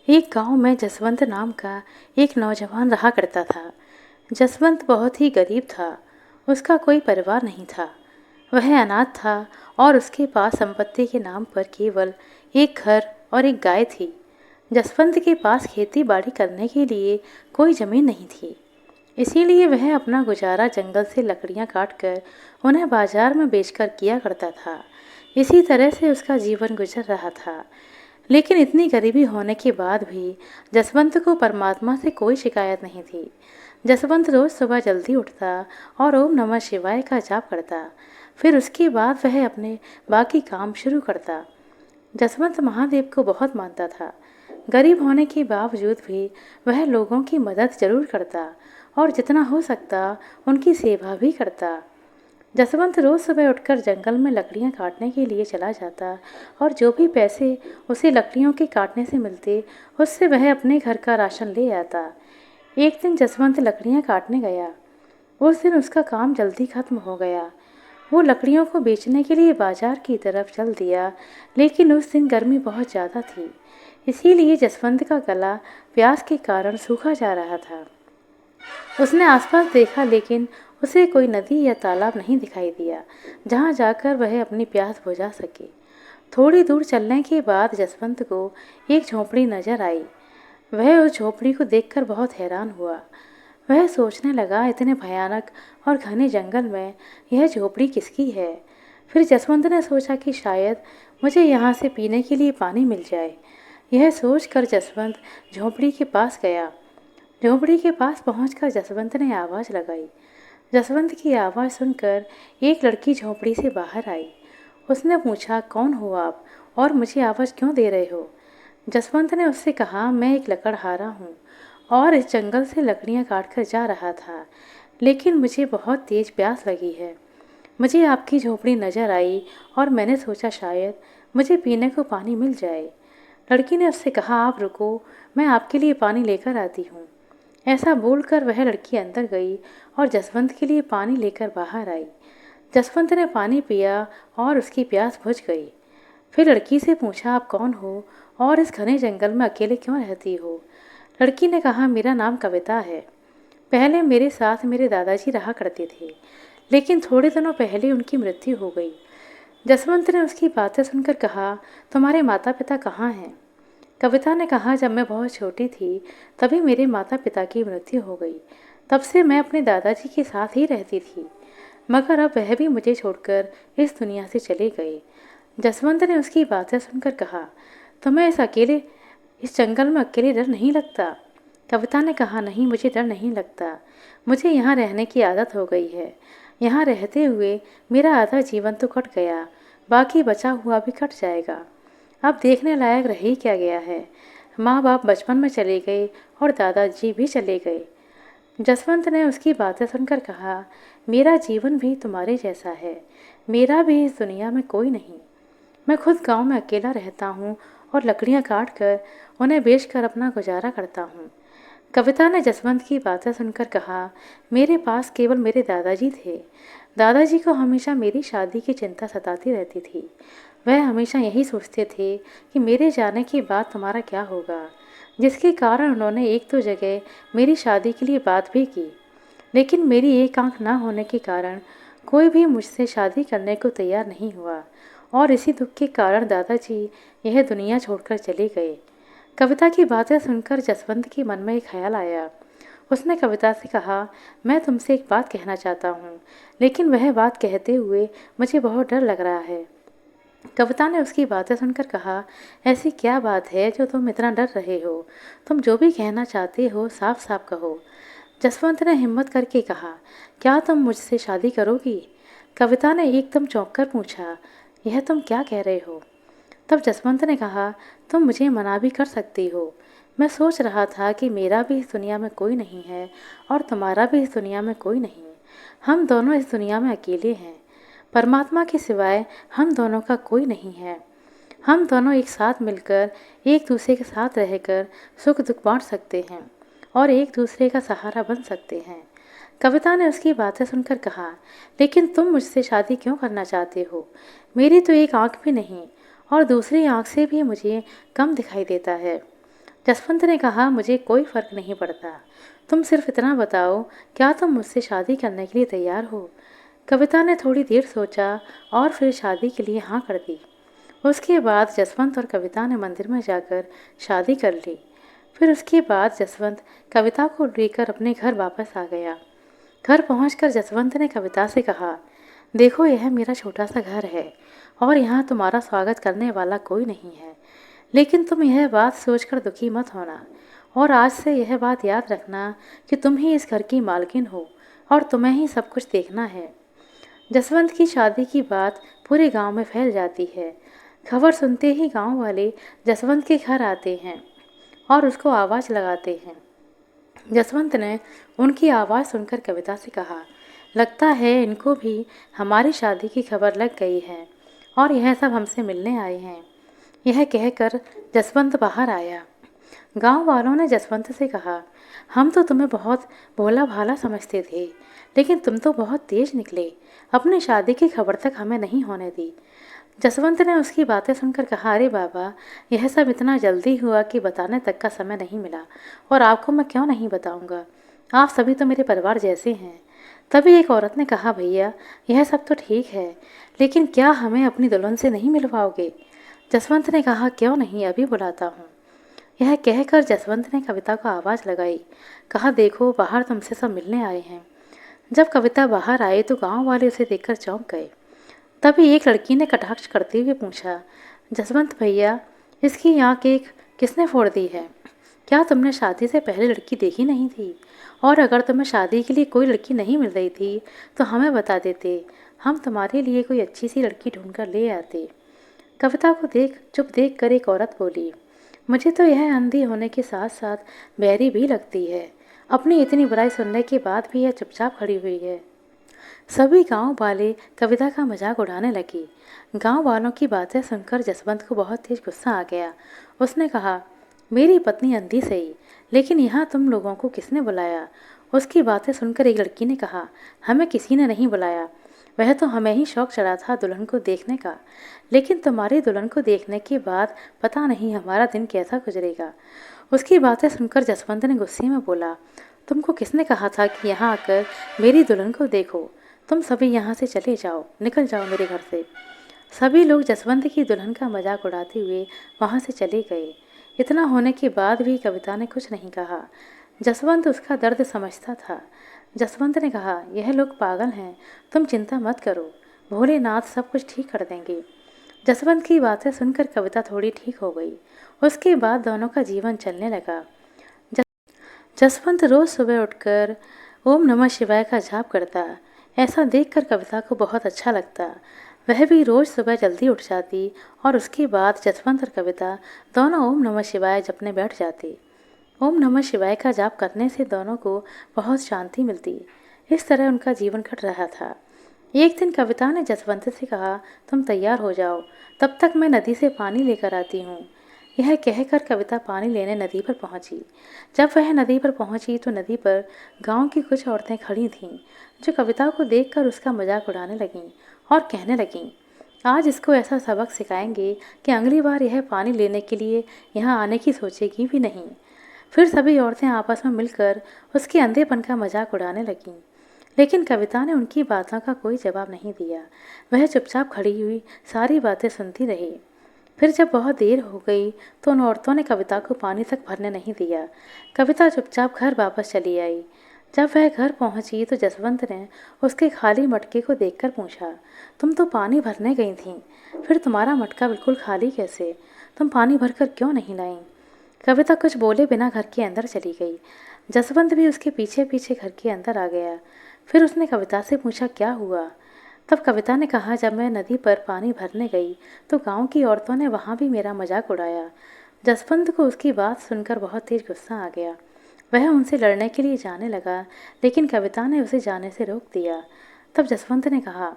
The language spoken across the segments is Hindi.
एक गांव में जसवंत नाम का एक नौजवान रहा करता था। जसवंत बहुत ही गरीब था। उसका कोई परिवार नहीं था। वह अनाथ था और उसके पास संपत्ति के नाम पर केवल एक घर और एक गाय थी। जसवंत के पास खेती बाड़ी करने के लिए कोई जमीन नहीं थी। इसीलिए वह अपना गुजारा जंगल से लकड़ियां काटकर उन्हें बाजार में बेचकर किया करता था। इसी तरह से उसका जीवन गुजर रहा था। लेकिन इतनी गरीबी होने के बाद भी जसवंत को परमात्मा से कोई शिकायत नहीं थी। जसवंत रोज सुबह जल्दी उठता और ओम नमः शिवाय का जाप करता। फिर उसके बाद वह अपने बाकी काम शुरू करता। जसवंत महादेव को बहुत मानता था। गरीब होने के बावजूद भी वह लोगों की मदद जरूर करता और जितना हो सकता उनकी सेवा भी करता। जसवंत रोज सुबह उठकर जंगल में लकड़ियां काटने के लिए चला जाता और जो भी पैसे उसे लकड़ियों के काटने से मिलते उससे वह अपने घर का राशन ले आता। एक दिन जसवंत लकड़ियां काटने गया। उस दिन उसका काम जल्दी खत्म हो गया। वो लकड़ियों को बेचने के लिए बाजार की तरफ चल दिया, लेकिन उस दिन गर्मी बहुत ज़्यादा थी। इसीलिए जसवंत का गला प्यास के कारण सूखा जा रहा था। उसने आसपास देखा, लेकिन उसे कोई नदी या तालाब नहीं दिखाई दिया जहाँ जाकर वह अपनी प्यास बुझा सके। थोड़ी दूर चलने के बाद जसवंत को एक झोंपड़ी नजर आई। वह उस झोंपड़ी को देखकर बहुत हैरान हुआ। वह सोचने लगा, इतने भयानक और घने जंगल में यह झोंपड़ी किसकी है। फिर जसवंत ने सोचा कि शायद मुझे यहाँ से पीने के लिए पानी मिल जाए। यह सोचकर जसवंत झोंपड़ी के पास गया। झोंपड़ी के पास पहुंचकर जसवंत ने आवाज़ लगाई। जसवंत की आवाज़ सुनकर एक लड़की झोंपड़ी से बाहर आई। उसने पूछा, कौन हो आप और मुझे आवाज़ क्यों दे रहे हो। जसवंत ने उससे कहा, मैं एक लकड़हारा हूँ और इस जंगल से लकड़ियाँ काट कर जा रहा था, लेकिन मुझे बहुत तेज़ प्यास लगी है। मुझे आपकी झोंपड़ी नज़र आई और मैंने सोचा शायद मुझे पीने को पानी मिल जाए। लड़की ने उससे कहा, आप रुको, मैं आपके लिए पानी लेकर आती हूँ। ऐसा बोलकर वह लड़की अंदर गई और जसवंत के लिए पानी लेकर बाहर आई। जसवंत ने पानी पिया और उसकी प्यास बुझ गई। फिर लड़की से पूछा, आप कौन हो और इस घने जंगल में अकेले क्यों रहती हो। लड़की ने कहा, मेरा नाम कविता है। पहले मेरे साथ मेरे दादाजी रहा करते थे, लेकिन थोड़े दिनों पहले उनकी मृत्यु हो गई। जसवंत ने उसकी बातें सुनकर कहा, तुम्हारे माता पिता कहाँ हैं। कविता ने कहा, जब मैं बहुत छोटी थी तभी मेरे माता पिता की मृत्यु हो गई। तब से मैं अपने दादाजी के साथ ही रहती थी, मगर अब वह भी मुझे छोड़कर इस दुनिया से चले गए। जसवंत ने उसकी बातें सुनकर कहा, तुम्हें इस जंगल में अकेले डर नहीं लगता। कविता ने कहा, नहीं, मुझे डर नहीं लगता। मुझे यहाँ रहने की आदत हो गई है। यहाँ रहते हुए मेरा आधा जीवन तो कट गया, बाकी बचा हुआ भी कट जाएगा। अब देखने लायक रह ही क्या गया है। माँ बाप बचपन में चले गए और दादाजी भी चले गए। जसवंत ने उसकी बातें सुनकर कहा, मेरा जीवन भी तुम्हारे जैसा है। मेरा भी इस दुनिया में कोई नहीं। मैं खुद गांव में अकेला रहता हूँ और लकड़ियाँ काट कर उन्हें बेचकर अपना गुजारा करता हूँ। कविता ने जसवंत की बातें सुनकर कहा, मेरे पास केवल मेरे दादाजी थे। दादाजी को हमेशा मेरी शादी की चिंता सताती रहती थी। वह हमेशा यही सोचते थे कि मेरे जाने के बाद तुम्हारा क्या होगा, जिसके कारण उन्होंने एक दो जगह मेरी शादी के लिए बात भी की, लेकिन मेरी एक आंख ना होने के कारण कोई भी मुझसे शादी करने को तैयार नहीं हुआ और इसी दुख के कारण दादाजी यह दुनिया छोड़कर चले गए। कविता की बातें सुनकर जसवंत के मन में एक ख्याल आया। उसने कविता से कहा, मैं तुमसे एक बात कहना चाहता हूँ, लेकिन वह बात कहते हुए मुझे बहुत डर लग रहा है। कविता ने उसकी बातें सुनकर कहा, ऐसी क्या बात है जो तुम इतना डर रहे हो। तुम जो भी कहना चाहते हो साफ साफ कहो। जसवंत ने हिम्मत करके कहा, क्या तुम मुझसे शादी करोगी। कविता ने एकदम चौंक कर पूछा, यह तुम क्या कह रहे हो। तब जसवंत ने कहा, तुम मुझे मना भी कर सकती हो। मैं सोच रहा था कि मेरा भी इस दुनिया में कोई नहीं है और तुम्हारा भी इस दुनिया में कोई नहीं। हम दोनों इस दुनिया में अकेले हैं। परमात्मा के सिवाय हम दोनों का कोई नहीं है। हम दोनों एक साथ मिलकर एक दूसरे के साथ रहकर सुख दुख बांट सकते हैं और एक दूसरे का सहारा बन सकते हैं। कविता ने उसकी बातें सुनकर कहा, लेकिन तुम मुझसे शादी क्यों करना चाहते हो। मेरी तो एक आंख भी नहीं और दूसरी आंख से भी मुझे कम दिखाई देता है। जसवंत ने कहा, मुझे कोई फ़र्क नहीं पड़ता, तुम सिर्फ इतना बताओ, क्या तुम मुझसे शादी करने के लिए तैयार हो? कविता ने थोड़ी देर सोचा और फिर शादी के लिए हाँ कर दी। उसके बाद जसवंत और कविता ने मंदिर में जाकर शादी कर ली। फिर उसके बाद जसवंत कविता को लेकर अपने घर वापस आ गया। घर पहुंचकर जसवंत ने कविता से कहा, देखो यह मेरा छोटा सा घर है और यहाँ तुम्हारा स्वागत करने वाला कोई नहीं है, लेकिन तुम यह बात सोचकर दुखी मत होना और आज से यह बात याद रखना कि तुम ही इस घर की मालकिन हो और तुम्हें ही सब कुछ देखना है। जसवंत की शादी की बात पूरे गांव में फैल जाती है। खबर सुनते ही गांव वाले जसवंत के घर आते हैं और उसको आवाज़ लगाते हैं। जसवंत ने उनकी आवाज़ सुनकर कविता से कहा, लगता है इनको भी हमारी शादी की खबर लग गई है और यह सब हमसे मिलने आए हैं। यह कहकर जसवंत बाहर आया। गांव वालों ने जसवंत से कहा, हम तो तुम्हें बहुत भोला भाला समझते थे, लेकिन तुम तो बहुत तेज निकले, अपनी शादी की खबर तक हमें नहीं होने दी। जसवंत ने उसकी बातें सुनकर कहा, अरे बाबा, यह सब इतना जल्दी हुआ कि बताने तक का समय नहीं मिला और आपको मैं क्यों नहीं बताऊंगा, आप सभी तो मेरे परिवार जैसे हैं। तभी एक औरत ने कहा, भैया यह सब तो ठीक है, लेकिन क्या हमें अपनी दुल्हन से नहीं मिलवाओगे? जसवंत ने कहा, क्यों नहीं, अभी बुलाता हूँ। यह कहकर जसवंत ने कविता को आवाज़ लगाई। कहा, देखो बाहर तुमसे सब मिलने आए हैं। जब कविता बाहर आई तो गांव वाले उसे देखकर चौंक गए। तभी एक लड़की ने कटाक्ष करते हुए पूछा, जसवंत भैया, इसकी आँख एक किसने फोड़ दी है? क्या तुमने शादी से पहले लड़की देखी नहीं थी? और अगर तुम्हें शादी के लिए कोई लड़की नहीं मिल रही थी तो हमें बता देते, हम तुम्हारे लिए कोई अच्छी सी लड़की ढूंढ कर ले आते। कविता को चुप देख कर एक औरत बोली, मुझे तो यह अंधी होने के साथ साथ बहरी भी लगती है। अपनी इतनी बुराई सुनने के बाद भी यह चुपचाप खड़ी हुई है। सभी गांव वाले कविता का मजाक उड़ाने लगे। गांव वालों की बातें सुनकर जसवंत को बहुत तेज गुस्सा आ गया। उसने कहा, मेरी पत्नी अंधी सही, लेकिन यहाँ तुम लोगों को किसने बुलाया? उसकी बातें सुनकर एक लड़की ने कहा, हमें किसी ने नहीं बुलाया, वह तो हमें ही शौक चढ़ा था दुल्हन को देखने का, लेकिन तुम्हारी दुल्हन को देखने के बाद पता नहीं हमारा दिन कैसा गुजरेगा। उसकी बातें सुनकर जसवंत ने गुस्से में बोला, तुमको किसने कहा था कि यहाँ आकर मेरी दुल्हन को देखो? तुम सभी यहाँ से चले जाओ, निकल जाओ मेरे घर से। सभी लोग जसवंत की दुल्हन का मजाक उड़ाते हुए वहाँ से चले गए। इतना होने के बाद भी कविता ने कुछ नहीं कहा। जसवंत उसका दर्द समझता था। जसवंत ने कहा, यह लोग पागल हैं, तुम चिंता मत करो, भोलेनाथ सब कुछ ठीक कर देंगे। जसवंत की बातें सुनकर कविता थोड़ी ठीक हो गई। उसके बाद दोनों का जीवन चलने लगा। जसवंत रोज सुबह उठकर ओम नमः शिवाय का जाप करता। ऐसा देखकर कविता को बहुत अच्छा लगता। वह भी रोज सुबह जल्दी उठ जाती और उसके बाद जसवंत और कविता दोनों ओम नमः शिवाय जपने बैठ जाते। ओम नमः शिवाय का जाप करने से दोनों को बहुत शांति मिलती। इस तरह उनका जीवन कट रहा था। एक दिन कविता ने जसवंत से कहा, तुम तैयार हो जाओ, तब तक मैं नदी से पानी लेकर आती हूँ। यह कहकर कविता पानी लेने नदी पर पहुंची। जब वह नदी पर पहुंची तो नदी पर गांव की कुछ औरतें खड़ी थीं, जो कविता को देखकर उसका मजाक उड़ाने लगीं और कहने लगीं, आज इसको ऐसा सबक सिखाएंगे कि अगली बार यह पानी लेने के लिए यहाँ आने की सोचेगी भी नहीं। फिर सभी औरतें आपस में मिलकर उसके अंधेपन का मजाक उड़ाने लगीं, लेकिन कविता ने उनकी बातों का कोई जवाब नहीं दिया। वह चुपचाप खड़ी हुई सारी बातें सुनती रही। फिर जब बहुत देर हो गई तो उन औरतों ने कविता को पानी तक भरने नहीं दिया। कविता चुपचाप घर वापस चली आई। जब वह घर पहुंची तो जसवंत ने उसके खाली मटके को देखकर पूछा, तुम तो पानी भरने गई थी, फिर तुम्हारा मटका बिल्कुल खाली कैसे? तुम पानी भरकर क्यों नहीं लाई? कविता कुछ बोले बिना घर के अंदर चली गई। जसवंत भी उसके पीछे पीछे घर के अंदर आ गया। फिर उसने कविता से पूछा, क्या हुआ? तब कविता ने कहा, जब मैं नदी पर पानी भरने गई तो गांव की औरतों ने वहां भी मेरा मजाक उड़ाया। जसवंत को उसकी बात सुनकर बहुत तेज गुस्सा आ गया। वह उनसे लड़ने के लिए जाने लगा, लेकिन कविता ने उसे जाने से रोक दिया। तब जसवंत ने कहा,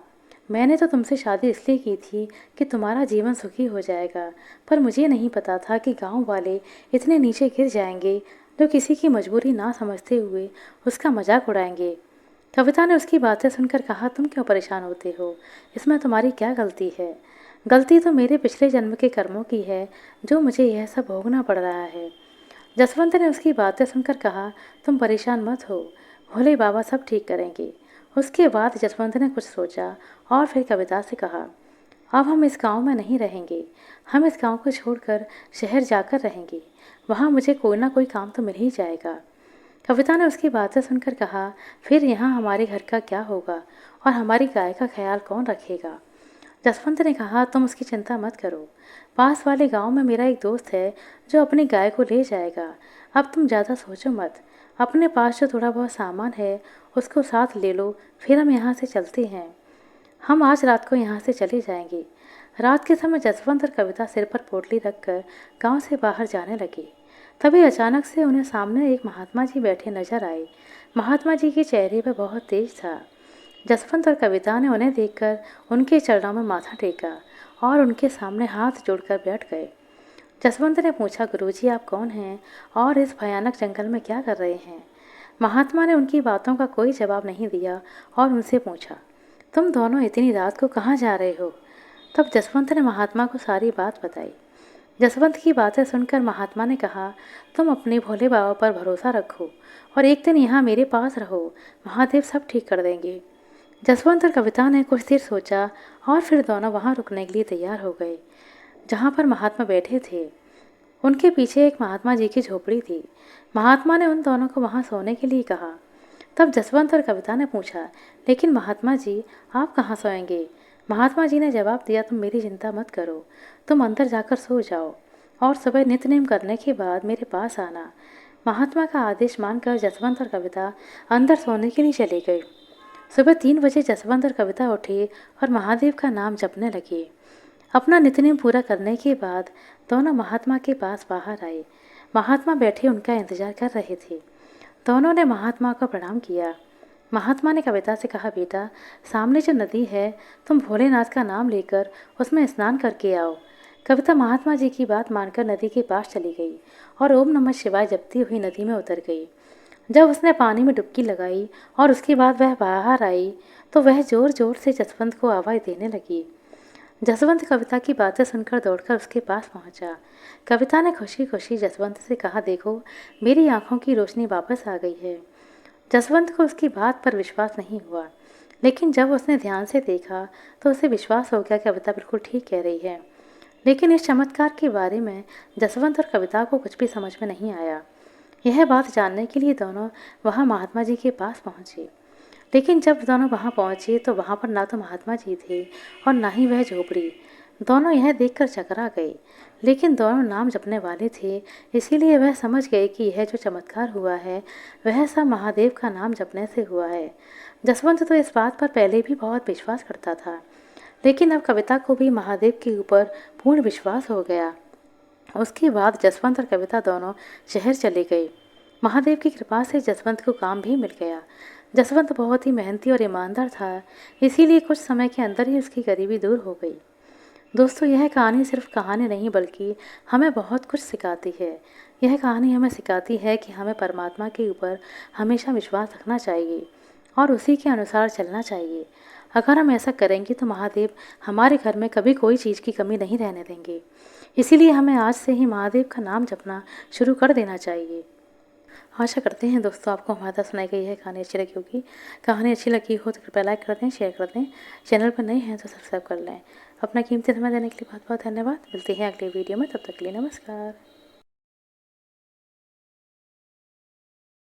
मैंने तो तुमसे शादी इसलिए की थी कि तुम्हारा जीवन सुखी हो जाएगा, पर मुझे नहीं पता था कि गांव वाले इतने नीचे गिर जाएंगे जो किसी की मजबूरी ना समझते हुए उसका मजाक उड़ाएंगे। कविता ने उसकी बातें सुनकर कहा, तुम क्यों परेशान होते हो? इसमें तुम्हारी क्या गलती है? गलती तो मेरे पिछले जन्म के कर्मों की है, जो मुझे यह सब भोगना पड़ रहा है। जसवंत ने उसकी बातें सुनकर कहा, तुम परेशान मत हो, भोले बाबा सब ठीक करेंगे। उसके बाद जसवंत ने कुछ सोचा और फिर कविता से कहा, अब हम इस गांव में नहीं रहेंगे, हम इस गांव को छोड़कर शहर जाकर रहेंगे, वहाँ मुझे कोई ना कोई काम तो मिल ही जाएगा। कविता ने उसकी बातें सुनकर कहा, फिर यहाँ हमारे घर का क्या होगा और हमारी गाय का ख्याल कौन रखेगा। जसवंत ने कहा, तुम उसकी चिंता मत करो, पास वाले गांव में मेरा एक दोस्त है जो अपनी गाय को ले जाएगा। अब तुम ज़्यादा सोचो मत, अपने पास जो थोड़ा बहुत सामान है उसको साथ ले लो, फिर हम यहाँ से चलते हैं। हम आज रात को यहाँ से चले जाएंगे। रात के समय जसवंत और कविता सिर पर पोटली रखकर गांव से बाहर जाने लगे। तभी अचानक से उन्हें सामने एक महात्मा जी बैठे नजर आए। महात्मा जी के चेहरे पर बहुत तेज था। जसवंत और कविता ने उन्हें देखकर उनके चरणों में माथा टेका और उनके सामने हाथ जोड़कर बैठ गए। जसवंत ने पूछा, गुरुजी आप कौन हैं और इस भयानक जंगल में क्या कर रहे हैं। महात्मा ने उनकी बातों का कोई जवाब नहीं दिया और उनसे पूछा, तुम दोनों इतनी रात को कहाँ जा रहे हो। तब जसवंत ने महात्मा को सारी बात बताई। जसवंत की बातें सुनकर महात्मा ने कहा, तुम अपने भोले बाबा पर भरोसा रखो और एक दिन यहाँ मेरे पास रहो, महादेव सब ठीक कर देंगे। जसवंत और कविता ने कुछ देर सोचा और फिर दोनों वहाँ रुकने के लिए तैयार हो गए जहाँ पर महात्मा बैठे थे। उनके पीछे एक महात्मा जी की झोपड़ी थी। महात्मा ने उन दोनों को वहाँ सोने के लिए कहा। तब जसवंत और कविता ने पूछा, लेकिन महात्मा जी आप कहाँ सोएंगे। महात्मा जी ने जवाब दिया, तुम मेरी चिंता मत करो, तुम अंदर जाकर सो जाओ और सुबह नित्य करने के बाद मेरे पास आना। महात्मा का आदेश मानकर जसवंत और कविता अंदर सोने के लिए चले गए। सुबह 3 बजे जसवंत और कविता उठे और महादेव का नाम जपने लगे। अपना नित्य पूरा करने के बाद दोनों महात्मा के पास बाहर आए। महात्मा बैठे उनका इंतजार कर रहे थे। दोनों ने महात्मा को प्रणाम किया। महात्मा ने कविता से कहा, बेटा सामने जो नदी है तुम भोलेनाथ का नाम लेकर उसमें स्नान करके आओ। कविता महात्मा जी की बात मानकर नदी के पास चली गई और ओम नमः शिवाय जपती हुई नदी में उतर गई। जब उसने पानी में डुबकी लगाई और उसके बाद वह बाहर आई तो वह जोर जोर से जसवंत को आवाज़ देने लगी। जसवंत कविता की बातें सुनकर दौड़कर उसके पास पहुंचा। कविता ने खुशी खुशी जसवंत से कहा, देखो मेरी आंखों की रोशनी वापस आ गई है। जसवंत को उसकी बात पर विश्वास नहीं हुआ, लेकिन जब उसने ध्यान से देखा तो उसे विश्वास हो गया कि कविता बिल्कुल ठीक कह रही है। लेकिन इस चमत्कार के बारे में जसवंत और कविता को कुछ भी समझ में नहीं आया। यह बात जानने के लिए दोनों वहाँ महात्मा जी के पास पहुँचे। लेकिन जब दोनों वहाँ पहुँचे तो वहाँ पर ना तो महात्मा जी थे और ना ही वह झोपड़ी। दोनों यह देखकर चकरा गए, लेकिन दोनों नाम जपने वाले थे, इसीलिए वह समझ गए कि यह जो चमत्कार हुआ है वह सब महादेव का नाम जपने से हुआ है। जसवंत तो इस बात पर पहले भी बहुत विश्वास करता था, लेकिन अब कविता को भी महादेव के ऊपर पूर्ण विश्वास हो गया। उसके बाद जसवंत और कविता दोनों शहर चले गए। महादेव की कृपा से जसवंत को काम भी मिल गया। जसवंत बहुत ही मेहनती और ईमानदार था, इसीलिए कुछ समय के अंदर ही उसकी गरीबी दूर हो गई। दोस्तों यह कहानी सिर्फ कहानी नहीं बल्कि हमें बहुत कुछ सिखाती है। यह कहानी हमें सिखाती है कि हमें परमात्मा के ऊपर हमेशा विश्वास रखना चाहिए और उसी के अनुसार चलना चाहिए। अगर हम ऐसा करेंगे तो महादेव हमारे घर में कभी कोई चीज़ की कमी नहीं रहने देंगे। इसीलिए हमें आज से ही महादेव का नाम जपना शुरू कर देना चाहिए। आशा करते हैं दोस्तों आपको हमारे साथ सुनाई गई है कहानी अच्छी लगी होगी। कहानी अच्छी लगी हो तो कृपया लाइक कर दें, शेयर कर दें। चैनल पर नए हैं तो सब्सक्राइब कर लें। अपना कीमती समय देने के लिए बहुत बहुत धन्यवाद। मिलते हैं अगले वीडियो में, तब तक के लिए नमस्कार।